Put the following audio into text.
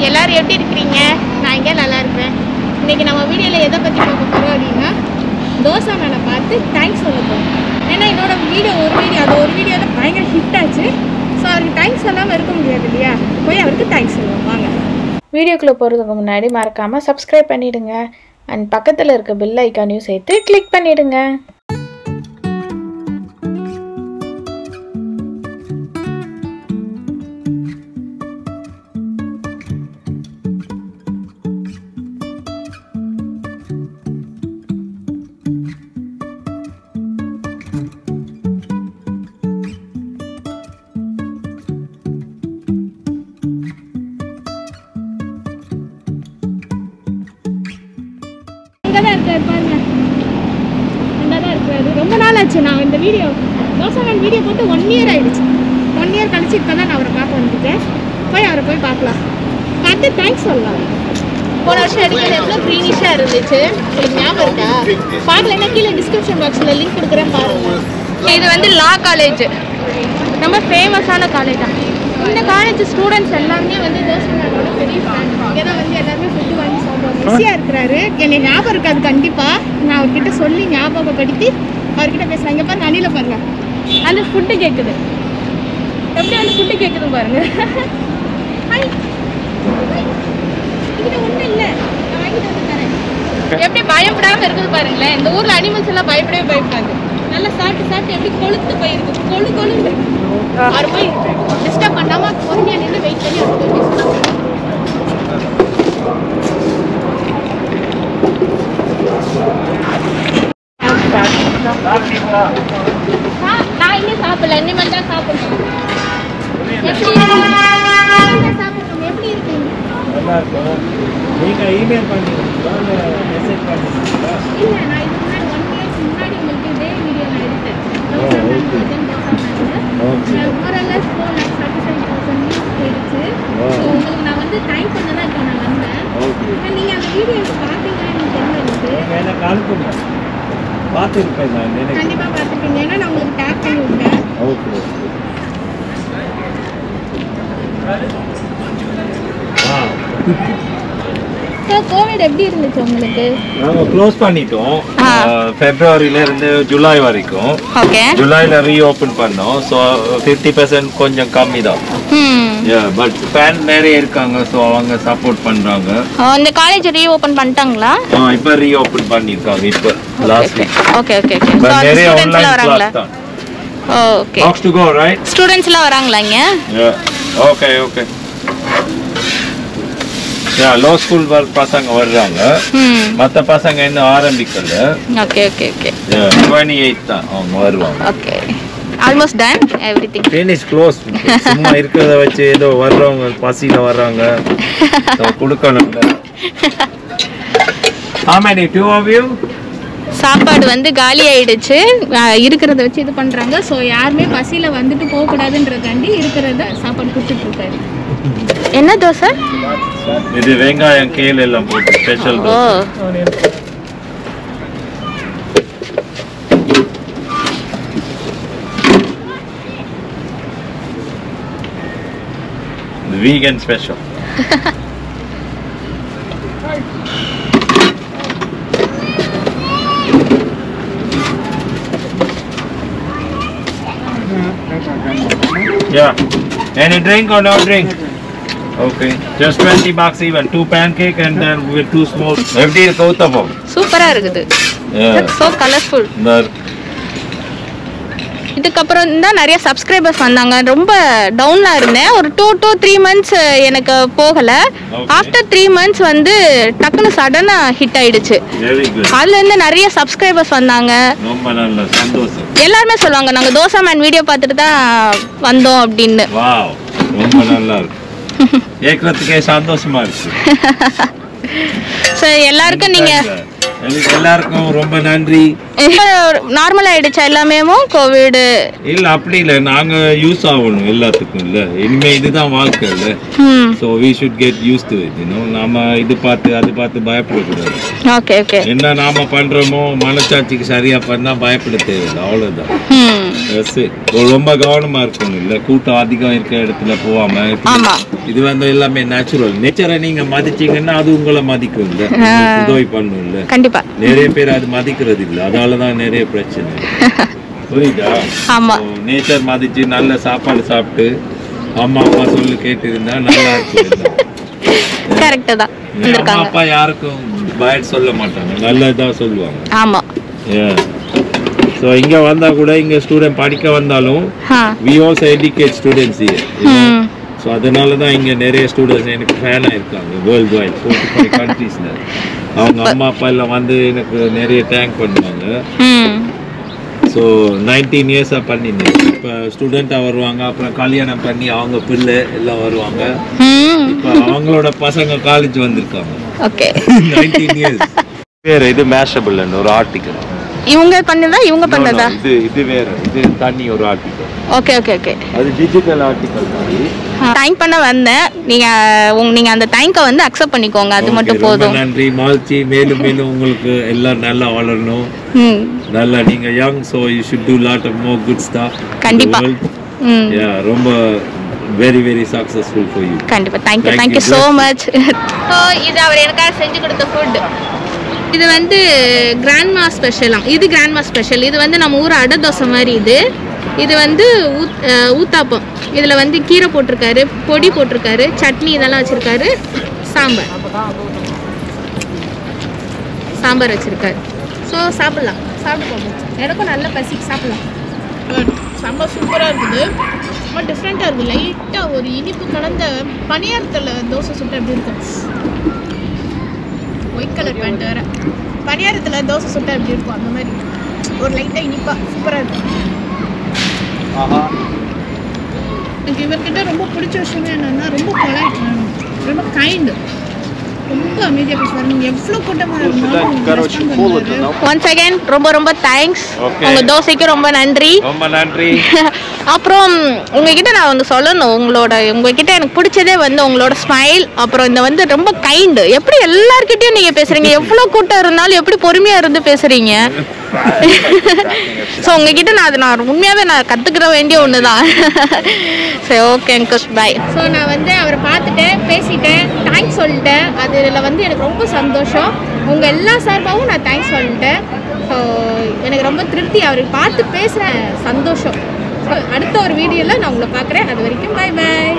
எல்லாரும் எப்படி இருக்கீங்க? நான் இங்கே நல்லா இருக்கேன். இன்னைக்கு நம்ம வீடியோவில் எதை பற்றி பார்க்க போகிறோம் அப்படின்னா தோசாமனை பார்த்து தேங்க்ஸ் சொல்ல போகிறோம். ஏன்னா என்னோட ஒரு வீடியோ தான் பயங்கர ஹிட் ஆச்சு. ஸோ அவருக்கு தேங்க்ஸ் சொல்லாமல் இருக்க முடியாது இல்லையா? போய் அவருக்கு தேங்க்ஸ் சொல்லுவோம் வாங்க. வீடியோக்குள்ளே போகிறதுக்கு முன்னாடி மறக்காமல் சப்ஸ்கிரைப் பண்ணிவிடுங்க. அண்ட் பக்கத்தில் இருக்க பெல் ஐக்கானையும் சேர்த்து கிளிக் பண்ணிவிடுங்க. ரொம்ப நாள் ஆச்சு நான் இந்த தோசாமன் வீடியோ போட்டு 1 இயர் ஆயிடுச்சு. 1 இயர் கழிச்சு இப்போ தான் நான் அவரை பார்க்க வந்துட்டேன். அவரை போய் பார்க்கலாம், பார்த்து தேங்க்ஸ் சொல்லலாம். போன வருஷம் எடுக்கிறது எவ்வளோ க்ரீனிஷாக இருந்துச்சு, உங்களுக்கு ஞாபகம் இருக்கா? பார்க்கலன்னா கீழே டிஸ்கிரிப்ஷன் பாக்ஸில் லிங்க் கொடுக்குறேன் பாருங்க. இது வந்து லா காலேஜ், ரொம்ப ஃபேமஸான காலேஜ் தான். இந்த காலேஜ் ஸ்டூடெண்ட்ஸ் எல்லாருமே வந்து தோசாமனோட பெரிய ஃபேன். இங்கே தான் வந்து எல்லாருமே ஃபுட்டு வாங்கி சாப்பிடுவாங்க. பிஸியாக இருக்கிறாரு, என்னை ஞாபகம் இருக்காது கண்டிப்பாக. நான் அவர்கிட்ட சொல்லி ஞாபகப்படுத்தி அவர்கிட்ட பேசுகிறேன். இங்கே பாருங்க, அணில பாருங்க, அந்த ஃபுட்டு கேட்குது. எப்படி அந்த ஃபுட்டு கேட்குது பாருங்க. இது ஒன்றும் இல்லை, நான் வாங்கிட்டு வந்து தரேன். எப்படி பயப்படாமல் இருக்குது பாருங்களேன். இந்த ஊரில் அனிமல்ஸ் எல்லாம் பயப்படாது. நல்லா சாப்பிட்டு எப்படி கொழுத்து போயிருக்கு, கொழுந்து. அவர் போய் டிஸ்டர்ப் பண்ணாமல் பொறுமையாக நின்று வெயிட் பண்ணி அவர் போய் பேசுகிறாங்க. நான் இன்னும் சாப்பிடல, இனிமேல் தான் சாப்பிடணும். எப்படி இருக்கீங்க? நல்லா இருக்கும். நீங்கள் இமெயில் பண்ணிடுறீங்களா இல்லை மெசேஜ் பண்ணிடுறீங்களா? இல்லை, நான் இதுக்கு முன்னாடி 1 இயர்க்கு முன்னாடி உங்களுக்கு இதே வீடியோ நான் எடுத்தேன். மோரலஸ் 4,35,000 வியூஸ் போயிடுச்சு. உங்களுக்கு நான் வந்து டைம் பண்ண தான் இப்போ நான் வந்தேன். நீங்கள் அந்த வீடியோஸ் பார்த்தீங்கன்னு தெரிஞ்சு எனக்கு அனுப்புங்க, பார்த்துருப்பேன். நான் கண்டிப்பாக பார்த்துருப்பீங்க, ஏன்னா நான் உங்களுக்கு டேக் பண்ணி விட்டேன். ஓகே. கோவிட் எப்படி இருந்துச்சு உங்களுக்கு? நாங்கள் க்ளோஸ் பண்ணிட்டோம். ஃபெப்ரவரியில இருந்து ஜூலை வரைக்கும். ஜூலைல ரீஓப்பன் பண்ணோம். ஸோ 50% கொஞ்சம் கம்மி தான். பட் ஃபேன் நிறைய இருக்காங்க, ஸோ அவங்க சப்போர்ட் பண்றாங்க. இந்த காலேஜ் ரீஓப்பன் பண்ணிட்டாங்களா? இப்போ ரீஓப்பன் பண்ணிருக்காங்க இப்போ லாஸ்ட் வீக். ஓகே. பட் நிறைய ஆன்லைன் கிளாஸ் தான். Okay. Talks to go, right? Students எல்லாம் வராங்களா இங்க? ஓகே. லோ ஸ்கூல் பசங்க வர்றாங்க, மற்ற பசங்க இன்னும் ஆரம்பிக்கல. ஓகே. 28 தான் அவங்க வருவாங்க. Okay, almost done everything. Finish close. சும்மா இருக்கிறத வச்சு ஏதோ வர்றவங்க பசியில வர்றாங்க, கொடுக்கணும். How many? 2 of you? சாப்பாடு வந்து காலி ஆயிடுச்சு, இருக்கிறத வச்சு இது பண்றாங்க. ஸோ யாருமே பசியில வந்துட்டு போகக்கூடாதுன்றதாண்டி இருக்கிறத சாப்பாடு கொடுத்துட்டு இருக்காரு. என்ன தோசை இது? வெங்காயம் கேல் எல்லாம் போட்டு special dosa. Vegan special. Yeah. Any drink or no drink? Okay. Just $20 even. 2 pancake and then with 2 small. எப்படி இருக்கு ஊத்தப்பம்? சூப்பரா இருக்குது. So colorful. இதுக்கப்புறம் தான் நிறைய சப்ஸ்கிரைபர்ஸ் வந்தாங்க. ரொம்ப டவுன்ல இருந்தேன், ஒரு 2 to 3 months எனக்கு போகல. ஆஃப்டர் 3 months வந்து டக்குன்னு சடனா ஹிட் ஆயிடுச்சு. அதுல இருந்து நிறைய சப்ஸ்கிரைபர்ஸ் வந்தாங்க. ரொம்ப நல்ல சந்தோஷம். எல்லாருமே சொல்லுவாங்க நாங்க தோசாமன் வீடியோ பார்த்துட்டு தான் வந்தோம் அப்படின்னு. வாவ், ரொம்ப நல்லா இருக்கு. கேட்கறதுக்கே சந்தோஷமா இருக்கு. சோ எல்லாருக்கும் நீங்க எல்லாருக்கும் ரொம்ப நன்றி. நார்மல் ஆயிடுச்சா எல்லாமே? கோவிட் இல்ல அப்படி இல்ல, நாங்க யூஸ் ஆகணும் எல்லாத்துக்கும் இல்ல. இனிமே இதுதான் வாழ்க்கை இல்ல. So we should get used to it, you know. நாம இது பார்த்து அது பார்த்து பயப்படக்கூடாது. Okay okay. என்ன நாம பண்றோமோ மனசாட்சிக்கு சரியா பண்ணா பயப்பட தேவையில்லை, அவ்வளவுதான். ரொம்ப கவனமா இருக்கணும் இல்ல, கூட்டம் அதிகம் இருக்க இடத்துல போகாம. இது வந்து எல்லாமே நேச்சுரல். நேச்சரை நீங்க மதிச்சீங்கன்னா அது உங்களை மதிக்கும் இல்ல, உதவி பண்ணும் இல்ல. கண்டிப்பா நிறைய பேர் அது மதிக்கிறது இல்ல, அதனாலதான் நிறைய பிரச்சனை. புரியுதா? நேச்சர் மதிச்சு நல்ல சாப்பாடு சாப்பிட்டு அம்மா அப்பா சொல்லு கேட்டு இருந்தா நல்லா இருக்கும். கரெக்ட் தான். அம்மா அப்பா யாருக்கும் பயட் சொல்ல மாட்டாங்க, நல்லதான் சொல்லுவாங்க. ஆமா. So இங்க வந்தா கூட இங்க ஸ்டூடெண்ட் படிக்க வந்தாலும் we also educate students here. So அதனால தான் இங்க நிறைய ஸ்டூடெண்ட்ஸ் எனக்கு ஃபேனா இருக்காங்க வேர்ல்ட் வைட் 45 கண்ட்ரீஸ்ல. அவங்க அம்மா அப்பா எல்லாம் வந்து எனக்கு நிறைய தேங்க் பண்ணுவாங்க. ஸோ 19 இயர்ஸாக பண்ணினேன். இப்போ ஸ்டூடெண்ட்டாக வருவாங்க, அப்புறம் கல்யாணம் பண்ணி அவங்க பிள்ளை எல்லாம் வருவாங்க. இப்போ அவங்களோட பசங்க காலேஜ் வந்திருக்காங்க. Okay 19 years. வேற இது மேஷபிள் ஒரு ஆர்டிக்கல் இவங்க பண்ணதா இவங்க பண்ணதா? இது வேற, இது தனி ஒரு ஆர்டிக்கல். Okay okay okay. அது டிஜிட்டல் ஆர்டிக்கல் மாதிரி. தேங்க் பண்ண வந்தேன். நீங்க அந்த தேங்கை வந்து அக்செப்ட் பண்ணிக்கோங்க, அது மட்டும் போதும். நன்றி மால்ச்சி. மேலும் மேலும் உங்களுக்கு எல்லாம் நல்லா வளரணும். நல்லா நீங்க young, so you should do lot of more good stuff. கண்டிப்பா. Yeah, ரொம்ப very very successful for you. கண்டிப்பா. thank you so much. இது அவர் எனக்காக செஞ்சு கொடுத்த ஃபுட். இது வந்து கிராண்ட்மா ஸ்பெஷலாம். இது கிராண்ட்மா ஸ்பெஷல். இது வந்து நம்ம ஊர் அடை தோசை மாதிரி. இது வந்து ஊத்தாப்பம். இதில் வந்து கீரை போட்டிருக்காரு, பொடி போட்டிருக்காரு, சட்னி இதெல்லாம் வச்சுருக்காரு, சாம்பார் வச்சுருக்காரு. ஸோ சாப்பிட்லாம், சாப்பிட்டு போகும். எனக்கும் நல்ல பசிக்கு சாப்பிட்லாம். சாம்பார் சூப்பராக இருக்குது, ரொம்ப டிஃப்ரெண்ட்டாக இருக்குது. லைட்டாக ஒரு இனிப்பு கலந்த பனியாரத்தில் தோசை சுட்டு எப்படி இருக்கும்? ஒயிட் கலர் பேண்ட் வேறு. பனியாரத்தில் தோசை சுட்டா எப்படி இருக்கும் அந்த மாதிரி ஒரு லைட்டாக இனிப்பாக சூப்பராக இருக்கும். எனக்கு இவர்கிட்ட ரொம்ப பிடிச்ச விஷயமே என்னென்னா ரொம்ப பொலைட், ரொம்ப கைண்டு, ரொம்ப அமைதியாக பேசுவார். நீங்கள் எவ்வளோ கூட்டமாக இருந்தாலும் ஒன்ஸ் அகைன் ரொம்ப ரொம்ப தேங்க்ஸ். உங்கள் தோசைக்கு ரொம்ப நன்றி. ரொம்ப நன்றி. அப்புறம் உங்ககிட்ட நான் வந்து சொல்லணும், உங்ககிட்ட எனக்கு பிடிச்சதே வந்து உங்களோட ஸ்மைல். அப்புறம் இந்த வந்து ரொம்ப கைண்டு. எப்படி எல்லார்கிட்டையும் நீங்கள் பேசுகிறீங்க, எவ்வளோ கூட்டம் இருந்தாலும் எப்படி பொறுமையாக இருந்து பேசுகிறீங்க. ஸோ உங்ககிட்ட நான் உண்மையாகவே நான் கற்றுக்கிற வேண்டிய ஒன்று தான். சரி ஓகே அங்கிள், பாய். ஸோ நான் வந்து அவரை பார்த்துட்டேன், பேசிட்டேன், தேங்க்ஸ் சொல்லிட்டேன். அதில் வந்து எனக்கு ரொம்ப சந்தோஷம். உங்கள் எல்லா சார்பாகவும் நான் தேங்க்ஸ் சொல்லிட்டேன். ஸோ எனக்கு ரொம்ப திருப்தி, அவரை பார்த்து பேசுகிற சந்தோஷம். அடுத்த ஒரு வீடியோவில் நான் உங்களை பார்க்குறேன். அது வரைக்கும் பாய் பாய்.